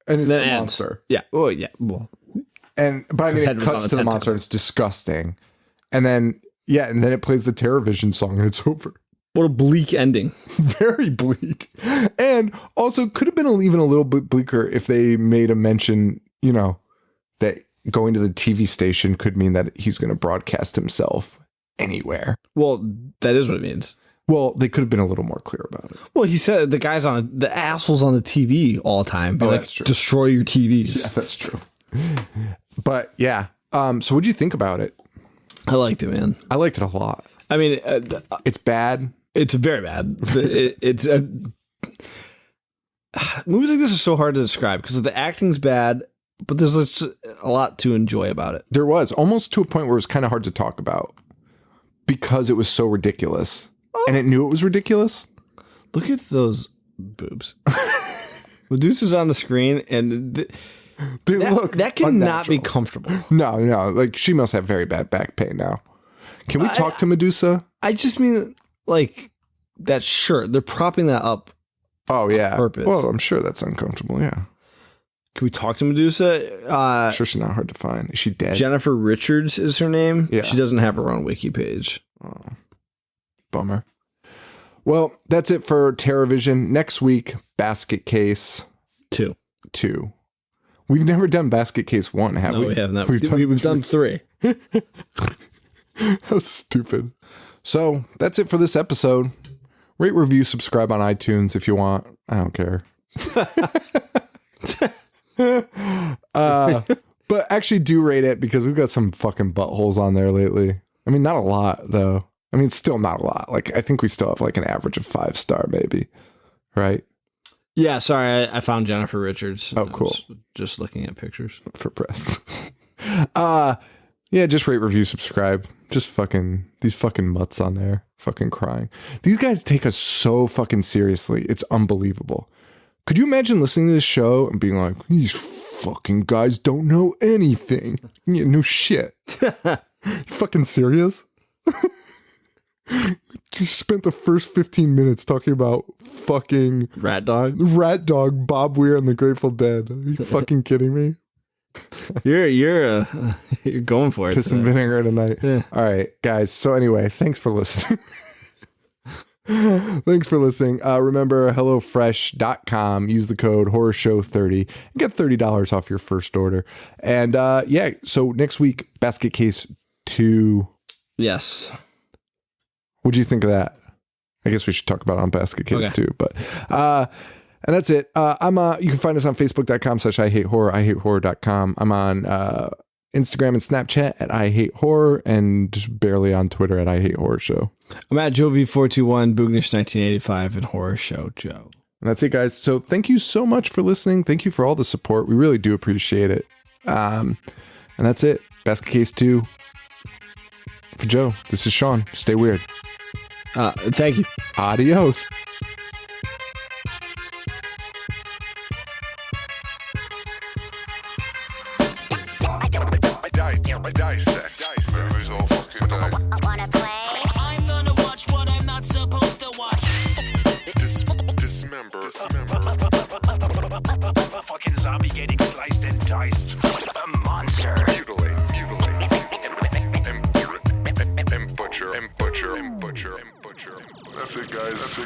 And it's Then the ends. monster. Yeah. Oh, yeah. Well, But I mean, head it was on cuts a to the tentacle. monster and it's disgusting. And then it plays the TerrorVision song and it's over. what a bleak ending. Very bleak. And also could have been even a little bit bleaker if they made a mention, you know, that going to the TV station could mean that he's going to broadcast himself anywhere. Well, that is what it means. Well, they could have been a little more clear about it. Well, he said the assholes on the TV all the time. Be Oh, like, that's true. destroy your TVs. Yeah, that's true. But yeah. So what'd you think about it? I liked it, man. I liked it a lot. I mean, It's bad. it's very bad. It's movies like this are so hard to describe because the acting's bad, but there's just a lot to enjoy about it. There was almost to a point where it was kind of hard to talk about because it was so ridiculous. And it knew it was ridiculous. Look at those boobs. Medusa's on the screen, and They look that cannot be unnatural. comfortable. No. Like she must have very bad back pain now. Can we talk to Medusa? I just mean like that shirt. They're propping that up. Oh yeah. Purpose. Well, I'm sure that's uncomfortable. Yeah. Can we talk to Medusa? I'm sure she's not hard to find. Is she dead? Jennifer Richards is her name. Yeah. She doesn't have her own wiki page. Oh, bummer. Well, that's it for TerrorVision. Next week, Basket Case 2. We've never done Basket Case 1, have we? No, we have not. We've Done 3. How stupid. So that's it for this episode. Rate, review, subscribe on iTunes if you want. I don't care. But actually do rate it because we've got some fucking buttholes on there lately. I mean, not a lot though. I mean, still not a lot. Like, I think we still have like an average of 5-star maybe. Right? Yeah, sorry, I found Jennifer Richards. Oh, cool. Just looking at pictures. For press. Yeah, just rate, review, subscribe. Just fucking, these fucking mutts on there. Fucking crying. These guys take us so fucking seriously. It's unbelievable. Could you imagine listening to this show and being like, these fucking guys don't know anything? Yeah, no shit. You fucking serious? You spent the first 15 minutes talking about fucking Rat Dog, Bob Weir, and the Grateful Dead. Are you fucking kidding me? You're going for it. Piss and vinegar tonight. Yeah. All right, guys. So anyway, thanks for listening. Thanks for listening. Remember, HelloFresh.com. Use the code HorrorShow30 and get $30 off your first order. And yeah, so next week, Basket Case 2. Yes. What'd you think of that? I guess we should talk about it on Basket Case too. But and that's it. You can find us on Facebook.com/IHateHorror, IHateHorror.com. I'm on Instagram and Snapchat at IHateHorror, and barely on Twitter at IHateHorrorShow. I'm at Jovi421, Boognish1985, and Horror Show Joe. And that's it, guys. So thank you so much for listening. Thank you for all the support. We really do appreciate it. And that's it. Basket Case 2. For Joe, this is Sean. Stay weird. Thank you. Adios. Dissect. Movies all fucking day. Wanna play? I'm gonna watch what I'm not supposed to watch. Dismember. A fucking zombie getting sliced and diced. A monster. Mutilate. And butcher. That's it, guys.